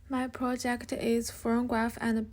My project is phonograph and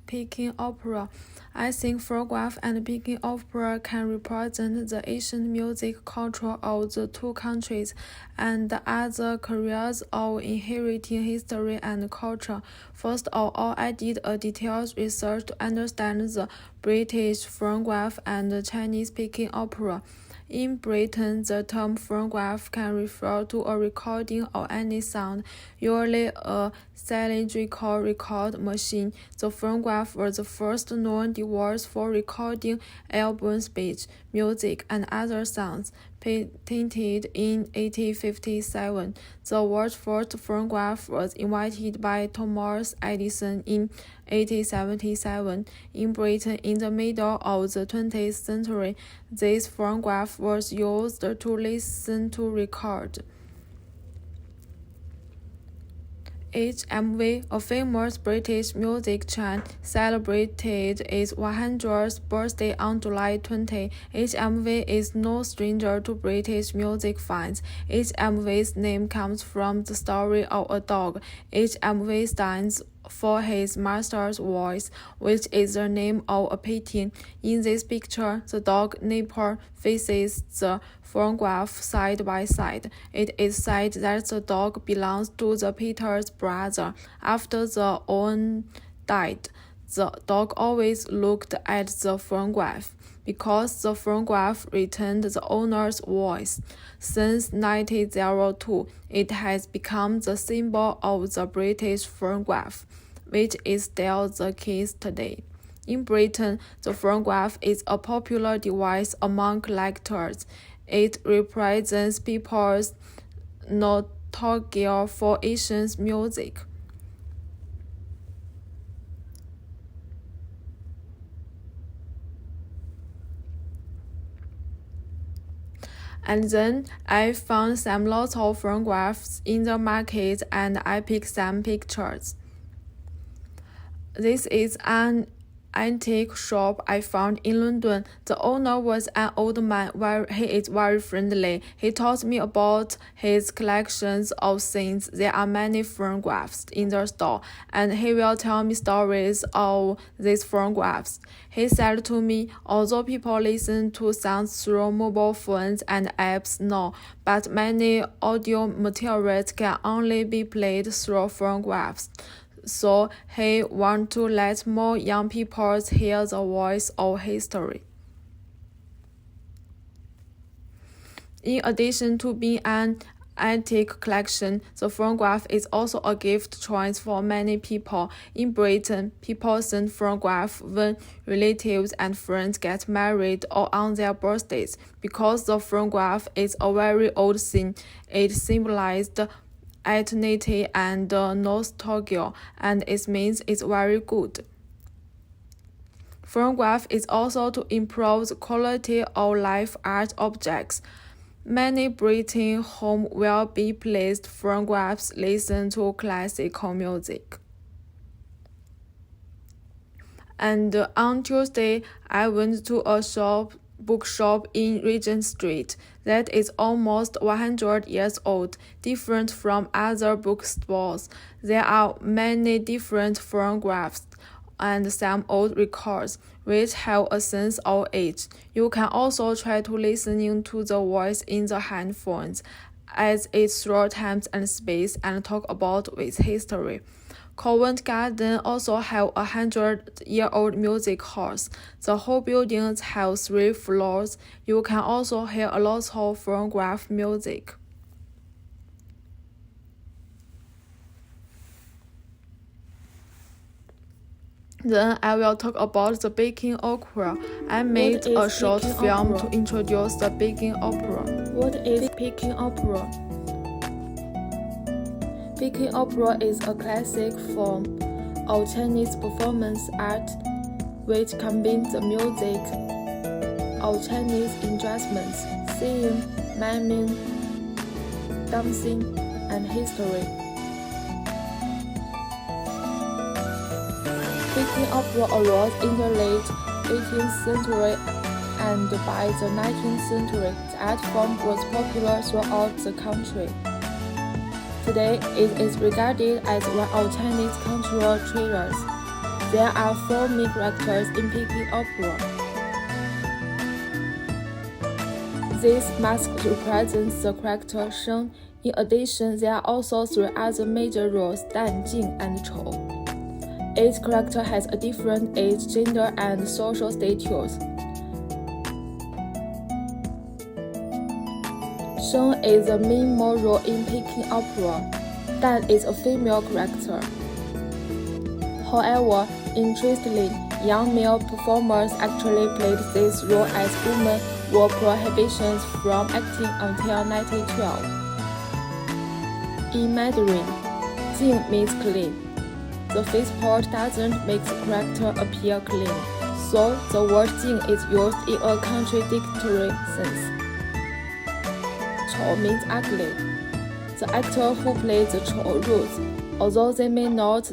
Peking opera. I think phonograph and Peking opera can represent the ancient music culture of the two countries and other careers of inheriting history and culture. First of all, I did a detailed research to understand the British phonograph and the Chinese Peking opera. In Britain, the term phonograph can refer to a recording of any sound, usually a cylindrical record machine. The phonograph was the first known device for recording album speech, music, and other sounds. Patented in 1857, the world's first phonograph was invented by Thomas Edison in 1877. In Britain, in the middle of the 20th century, this phonograph was used to listen to record. HMV, a famous British music chain, celebrated its 100th birthday on July 20. HMV is no stranger to British music fans. HMV's name comes from the story of a dog. HMV stands for his master's voice, which is the name of a painting. In this picture, the dog Nipper faces the phonograph side by side. It is said that the dog belongs to the Peter's brother. After the owner died, the dog always looked at the phonograph because the phonograph retained the owner's voice. Since 1902, it has become the symbol of the British phonograph, which is still the case today. In Britain, the phonograph is a popular device among collectors. It represents people's nostalgia for ancient music. And then I found some lots of phonographs in the market and I picked some pictures. This is an antique shop I found in London. The owner was an old man. He is very friendly. He told me about his collections of things. There are many phonographs in the store, and he will tell me stories of these phonographs. He said to me, although people listen to sounds through mobile phones and apps now, but many audio materials can only be played through phonographs. So he wants to let more young people hear the voice of history. In addition to being an antique collection, the phonograph is also a gift choice for many people. In Britain, people send phonograph when relatives and friends get married or on their birthdays. Because the phonograph is a very old thing, it symbolized eternity and nostalgia, and it means it's very good. Phonograph is also to improve the quality of life art objects. Many British homes will be placed phonographs listen to classical music. And on Tuesday, I went to a bookshop in Regent Street that is almost 100 years old, different from other bookstores. There are many different phonographs and some old records, which have a sense of age. You can also try to listening to the voice in the headphones, as it's through time and space and talk about its history. Covent Garden also have a 100-year-old music hall. The whole building has 3 floors. You can also hear a lot of phonograph music. Then I will talk about the Peking opera. I made a short film to introduce the Peking opera. What is Peking opera? Peking opera is a classic form of Chinese performance art which combines the music of Chinese instruments, singing, miming, dancing, and history. Peking opera arose in the late 18th century, and by the 19th century, the art form was popular throughout the country. Today, it is regarded as one of Chinese cultural treasures. There are 4 main characters in Peking opera. This mask represents the character Sheng. In addition, there are also 3 other major roles: Dan, Jing, and Chou. Each character has a different age, gender, and social status. Sheng is the main male role in Peking opera. Dan is a female character. However, interestingly, young male performers actually played this role as women were prohibitions from acting until 1912. In Mandarin, Jing means clean. The face part doesn't make the character appear clean, so the word Jing is used in a contradictory sense. Chou means ugly. The actor who plays the Chou roles, although they may not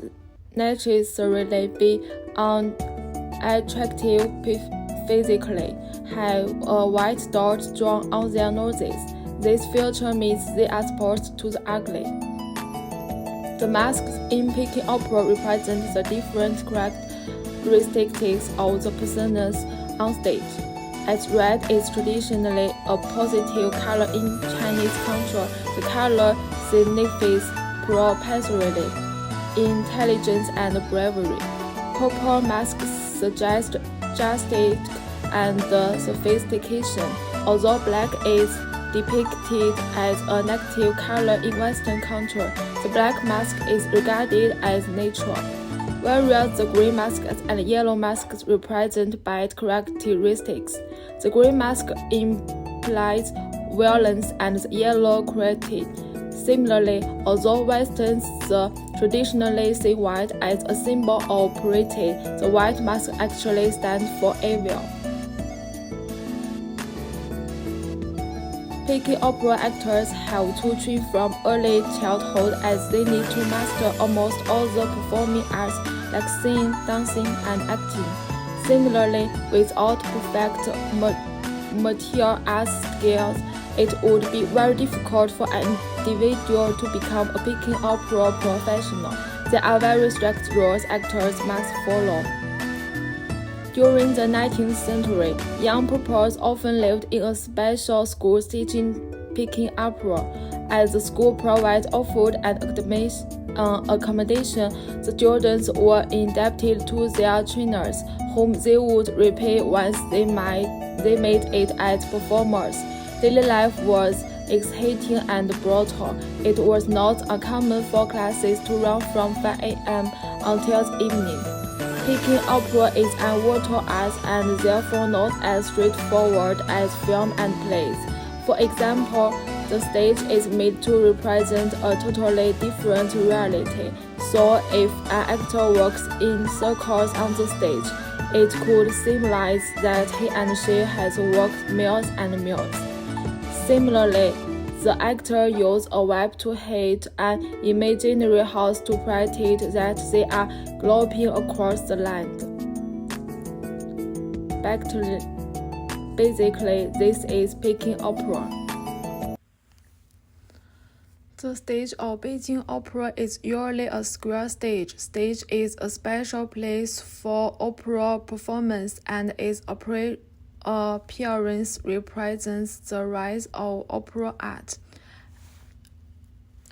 necessarily be unattractive physically, have a white dot drawn on their noses. This feature means they are supposed to the ugly. The masks in Peking opera represent the different characteristics of the personas on stage. As red is traditionally a positive color in Chinese culture, the color signifies prosperity, intelligence, and bravery. Purple masks suggest justice and sophistication, although black is depicted as a negative color in Western culture. The black mask is regarded as neutral, whereas the green masks and yellow masks represent bad characteristics. The green mask implies violence and the yellow cruelty. Similarly, although Westerns traditionally see white as a symbol of purity, the white mask actually stands for evil. Peking opera actors have to train from early childhood as they need to master almost all the performing arts like singing, dancing, and acting. Similarly, without perfect martial arts skills, it would be very difficult for an individual to become a Peking opera professional. There are very strict rules actors must follow. During the 19th century, young pupils often lived in a special school teaching Peking opera. As the school provides all food and accommodation, the students were indebted to their trainers, whom they would repay once they made it as performers. Daily life was exciting and brutal. It was not uncommon for classes to run from 5 a.m. until the evening. Peking opera is an virtual art and therefore not as straightforward as film and plays. For example, the stage is made to represent a totally different reality. So if an actor walks in circles on the stage, it could symbolize that he and she has walked miles and miles. Similarly, the actor uses a web to hit an imaginary horse to predict that they are galloping across the land. Basically, this is Peking opera. The stage of Beijing opera is usually a square stage. Stage is a special place for opera performance, and its appearance represents the rise of opera art.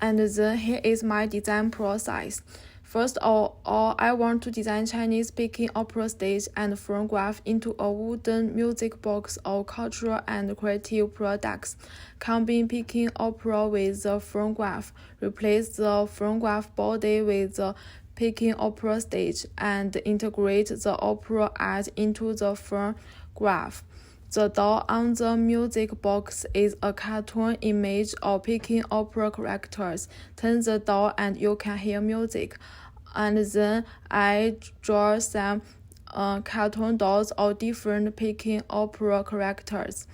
And then here is my design process. First of all, I want to design Chinese Peking opera stage and phonograph into a wooden music box of cultural and creative products. Combine Peking opera with the phonograph, replace the phonograph body with the Peking opera stage, and integrate the opera art into the phonograph. The doll on the music box is a cartoon image of Peking opera characters. Turn the doll and you can hear music. And then I draw some cartoon dolls of different Peking opera characters.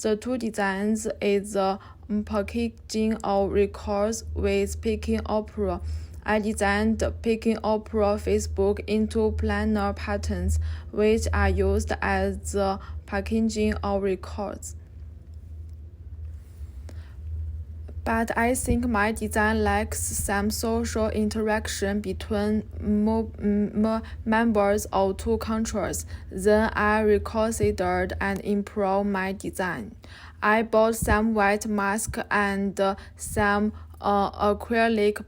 The two designs is the packaging of records with Peking opera. I designed Peking opera Facebook into planar patterns, which are used as the packaging of records. But I think my design lacks some social interaction between members of two countries. Then I reconsidered and improved my design. I bought some white mask and some acrylic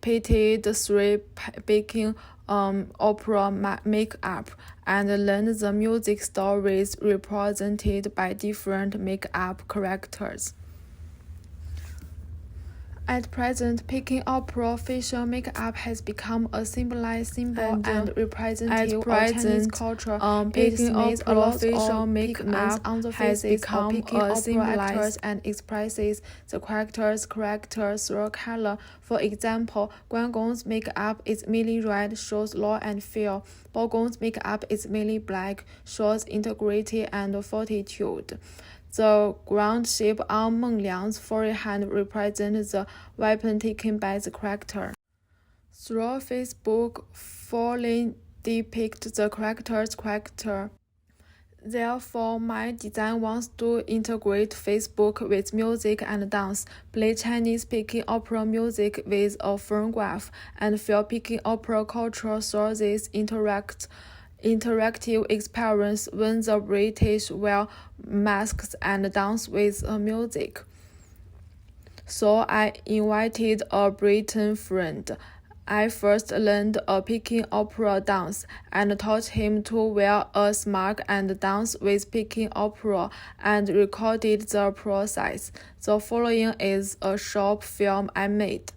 painted 3 baking opera makeup and learned the music stories represented by different makeup characters. At present, Peking opera facial makeup has become a symbolized symbol and representative of Chinese culture. Peking opera facial makeup on the has become a symbolized and expresses the characters through color. For example, Guan Gong's makeup is mainly red, shows law and fear. Bao Gong's makeup is mainly black, shows integrity and fortitude. The ground shape on Meng Liang's forehead represents the weapon taken by the character. Through Facebook, fully depict the character's character. Therefore, my design wants to integrate Facebook with music and dance, play Chinese Peking opera music with a phonograph, and feel Peking opera culture through this interactive experience when the British wear masks and dance with music. So I invited a Briton friend. I first learned a Peking opera dance and taught him to wear a smock and dance with Peking opera and recorded the process. The following is a short film I made.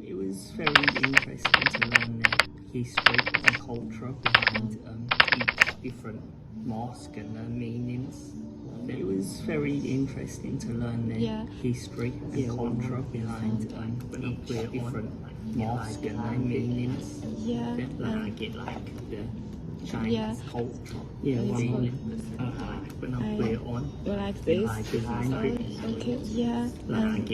It was very interesting to learn the history and culture behind each different mosque and meanings. It was very interesting to learn the history and culture behind each different mosque and meanings. Like the Chinese culture. When I put it on, like this. like the language. Okay, yeah. Like